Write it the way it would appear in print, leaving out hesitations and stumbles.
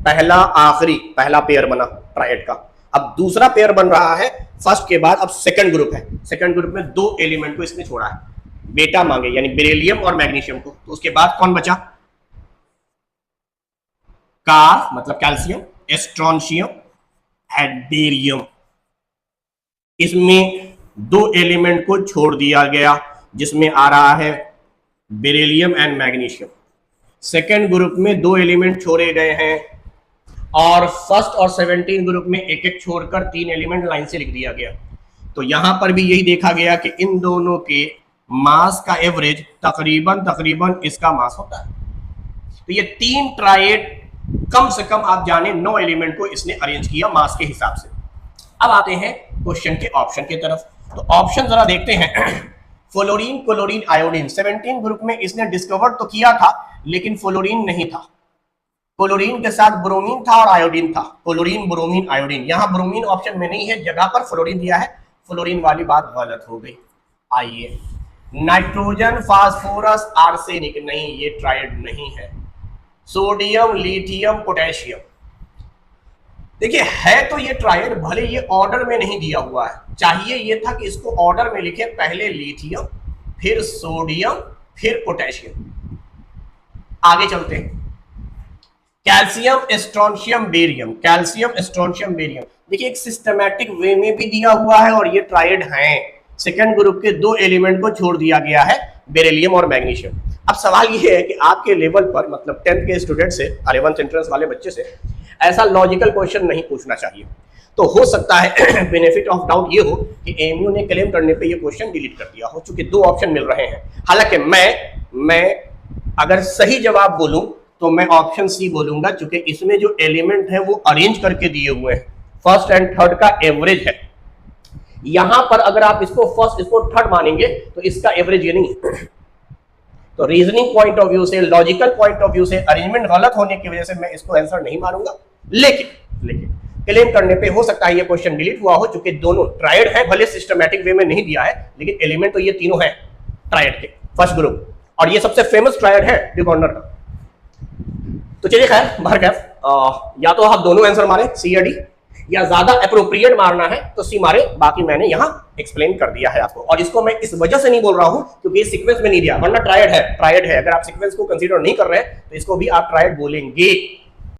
पहला आखिरी पहला पेयर बना ट्राइड का। अब दूसरा पेयर बन रहा है फर्स्ट के बाद, अब सेकंड ग्रुप है। सेकंड ग्रुप में 2 एलिमेंट को इसने छोड़ा है, बेटा मांगे यानी बेरिलियम और मैग्नीशियम को। तो उसके बाद कौन बचा? का मतलब कैल्शियम, स्ट्रोंशियम, बेरियम। इसमें 2 एलिमेंट को छोड़ दिया गया जिसमें आ रहा है beryllium and magnesium. Second group में 2 एलिमेंट छोड़े गए हैं और फर्स्ट और 17 ग्रुप में एक एक छोड़कर 3 एलिमेंट लाइन से लिख दिया गया। तो यहां पर भी यही देखा गया कि इन दोनों के मास का एवरेज तकरीबन इसका मास होता है। तो ये 3 ट्राइड कम से कम आप जाने 9 एलिमेंट को इसने अरेंज किया मास के हिसाब से। अब आते हैं क्वेश्चन के ऑप्शन की तरफ। तो ऑप्शन जरा देखते हैं। Fluorine, chlorine, iodine. 17 ग्रुप में इसने डिस्कवर तो किया था लेकिन फ्लोरीन नहीं था। क्लोरीन के साथ ब्रोमीन था और आयोडीन था। Chlorine, bromine, iodine. यहां ब्रोमीन ऑप्शन में नहीं है, जगह पर फ्लोरीन दिया है। फ्लोरीन वाली बात गलत हो गई। आइए, नाइट्रोजन, फास्फोरस, आर्सेनिक। नहीं, ये ट्राइड नहीं है। Sodium, lithium, potassium. देखिए है तो ये ट्राइड, भले ये ऑर्डर में नहीं दिया हुआ है। चाहिए ये था कि इसको ऑर्डर में लिखे, पहले लिथियम, फिर सोडियम, फिर पोटेशियम। आगे चलते हैं। Calcium, strontium, barium. Calcium, strontium, barium. देखिए एक सिस्टमैटिक वे में भी दिया हुआ है और ये ट्राइड हैं। सेकेंड ग्रुप के 2 एलिमेंट को छोड़ दिया गया है, बेरिलियम और मैग्नीशियम। अब सवाल ये है कि आपके लेवल पर, मतलब 10th के स्टूडेंट से, 11th एंट्रेंस वाले बच्चे से ऐसा लॉजिकल क्वेश्चन नहीं पूछना चाहिए। तो हो सकता है बेनिफिट ऑफ डाउट ये हो कि एएमयू ने क्लेम करने पे ये क्वेश्चन डिलीट कर दिया हो, चूंकि 2 ऑप्शन मिल रहे हैं। हालांकि मैं अगर सही जवाब बोलूं तो मैं ऑप्शन सी बोलूंगा, क्योंकि इसमें जो एलिमेंट है वो अरेंज करके दिए हुए हैं, फर्स्ट एंड थर्ड का एवरेज है। यहां पर अगर आप इसको फर्स्ट इसको थर्ड मानेंगे तो इसका एवरेज ये नहीं है। तो रीजनिंग पॉइंट ऑफ व्यू से, लॉजिकल पॉइंट ऑफ व्यू से अरेंजमेंट गलत होने की वजह से मैं इसको आंसर नहीं मानूंगा। लेकिन क्लेम करने पे हो सकता है ये क्वेश्चन डिलीट हुआ हो, चूंकि दोनों ट्राइड है, भले सिस्टमैटिक वे में नहीं दिया है लेकिन एलिमेंट तो ये तीनों है ट्राइड के, फर्स्ट ग्रुप। और ये सबसे फेमस ट्राइड है डिकॉर्नर का। तो चलिए खैर बाहर कैफ, या तो आप दोनों आंसर मारे सी या डी, या ज्यादा अप्रोप्रिएट मारना है तो सी मारे। बाकी मैंने यहां एक्सप्लेन कर दिया है आपको, और इसको मैं इस वजह से नहीं बोल रहा हूं क्योंकि ये सीक्वेंस में नहीं दिया, वरना ट्राइड है। अगर आप सीक्वेंस को कंसीडर नहीं कर रहे हैं तो इसको भी आप ट्राइड बोलेंगे।